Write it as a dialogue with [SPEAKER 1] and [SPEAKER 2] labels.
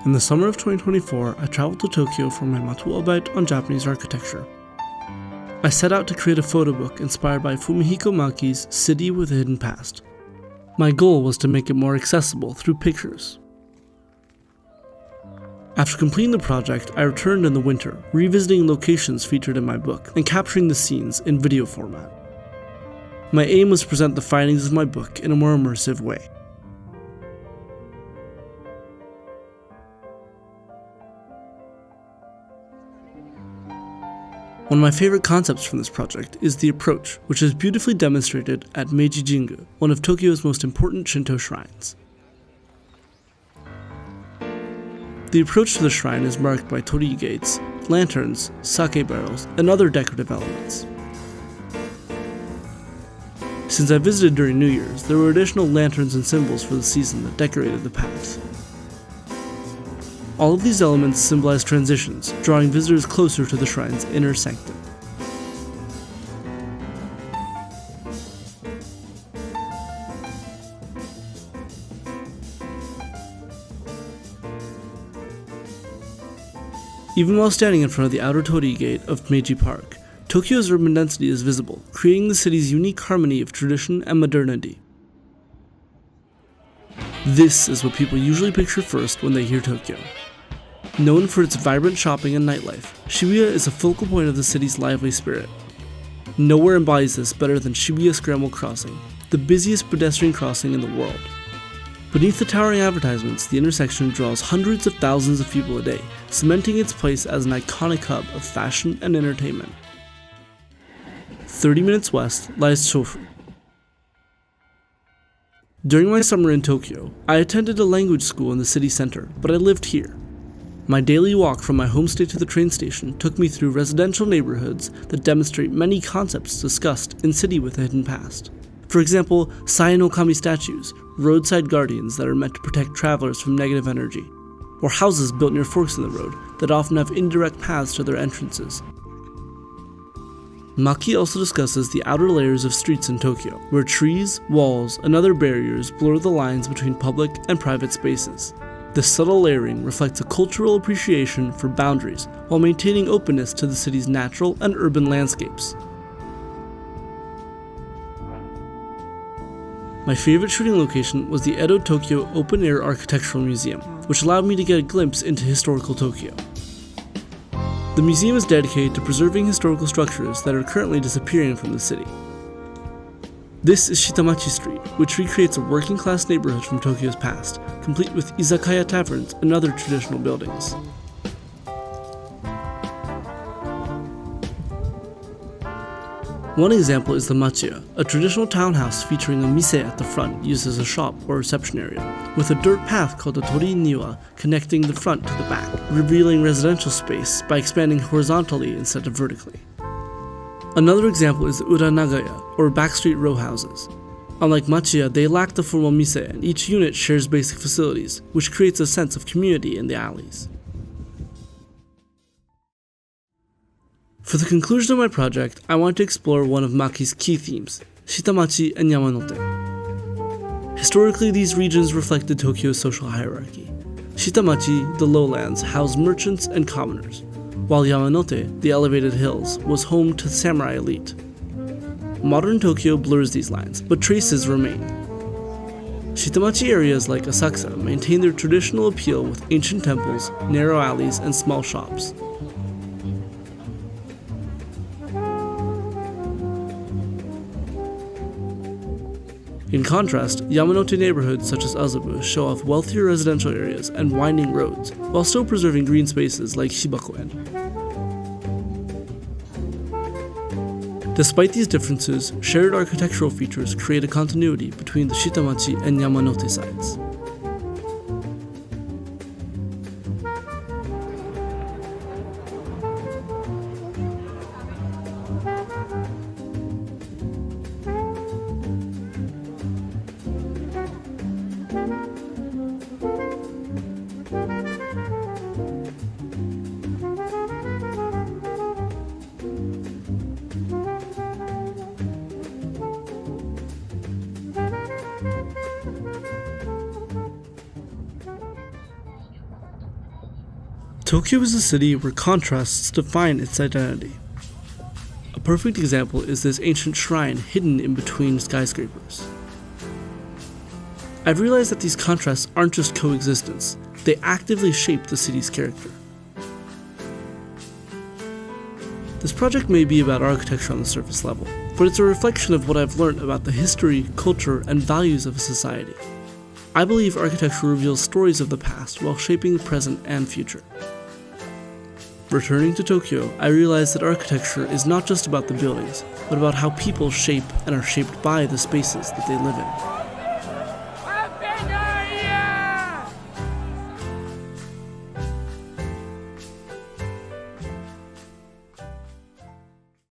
[SPEAKER 1] In the summer of 2024, I traveled to Tokyo for my Maturarbeit on Japanese architecture. I set out to create a photo book inspired by Fumihiko Maki's City with a Hidden Past. My goal was to make it more accessible through pictures. After completing the project, I returned in the winter, revisiting locations featured in my book and capturing the scenes in video format. My aim was to present the findings of my book in a more immersive way. One of my favorite concepts from this project is the approach, which is beautifully demonstrated at Meiji Jingu, one of Tokyo's most important Shinto shrines. The approach to the shrine is marked by torii gates, lanterns, sake barrels, and other decorative elements. Since I visited during New Year's, there were additional lanterns and symbols for the season that decorated the path. All of these elements symbolize transitions, drawing visitors closer to the shrine's inner sanctum. Even while standing in front of the outer torii gate of Meiji Park, Tokyo's urban density is visible, creating the city's unique harmony of tradition and modernity. This is what people usually picture first when they hear Tokyo. Known for its vibrant shopping and nightlife, Shibuya is a focal point of the city's lively spirit. Nowhere embodies this better than Shibuya Scramble Crossing, the busiest pedestrian crossing in the world. Beneath the towering advertisements, the intersection draws hundreds of thousands of people a day, cementing its place as an iconic hub of fashion and entertainment. 30 minutes west lies Shofu. During my summer in Tokyo, I attended a language school in the city center, but I lived here. My daily walk from my homestay to the train station took me through residential neighborhoods that demonstrate many concepts discussed in City with a Hidden Past. For example, Sai no Kami statues, roadside guardians that are meant to protect travelers from negative energy, or houses built near forks in the road that often have indirect paths to their entrances. Maki also discusses the outer layers of streets in Tokyo, where trees, walls, and other barriers blur the lines between public and private spaces. This subtle layering reflects a cultural appreciation for boundaries while maintaining openness to the city's natural and urban landscapes. My favorite shooting location was the Edo Tokyo Open Air Architectural Museum, which allowed me to get a glimpse into historical Tokyo. The museum is dedicated to preserving historical structures that are currently disappearing from the city. This is Shitamachi Street, which recreates a working-class neighborhood from Tokyo's past, complete with izakaya taverns and other traditional buildings. One example is the Machiya, a traditional townhouse featuring a mise at the front used as a shop or reception area, with a dirt path called the Torii Niwa connecting the front to the back, revealing residential space by expanding horizontally instead of vertically. Another example is the Ura Nagaya, or backstreet row houses. Unlike Machiya, they lack the formal mise, and each unit shares basic facilities, which creates a sense of community in the alleys. For the conclusion of my project, I want to explore one of Maki's key themes, Shitamachi and Yamanote. Historically, these regions reflected Tokyo's social hierarchy. Shitamachi, the lowlands, housed merchants and commoners, while Yamanote, the elevated hills, was home to the samurai elite. Modern Tokyo blurs these lines, but traces remain. Shitamachi areas like Asakusa maintain their traditional appeal with ancient temples, narrow alleys, and small shops. In contrast, Yamanote neighborhoods such as Azabu show off wealthier residential areas and winding roads, while still preserving green spaces like Shibakoen. Despite these differences, shared architectural features create a continuity between the Shitamachi and Yamanote sides. Tokyo is a city where contrasts define its identity. A perfect example is this ancient shrine hidden in between skyscrapers. I've realized that these contrasts aren't just coexistence, they actively shape the city's character. This project may be about architecture on the surface level, but it's a reflection of what I've learned about the history, culture, and values of a society. I believe architecture reveals stories of the past while shaping the present and future. Returning to Tokyo, I realized that architecture is not just about the buildings, but about how people shape and are shaped by the spaces that they live in.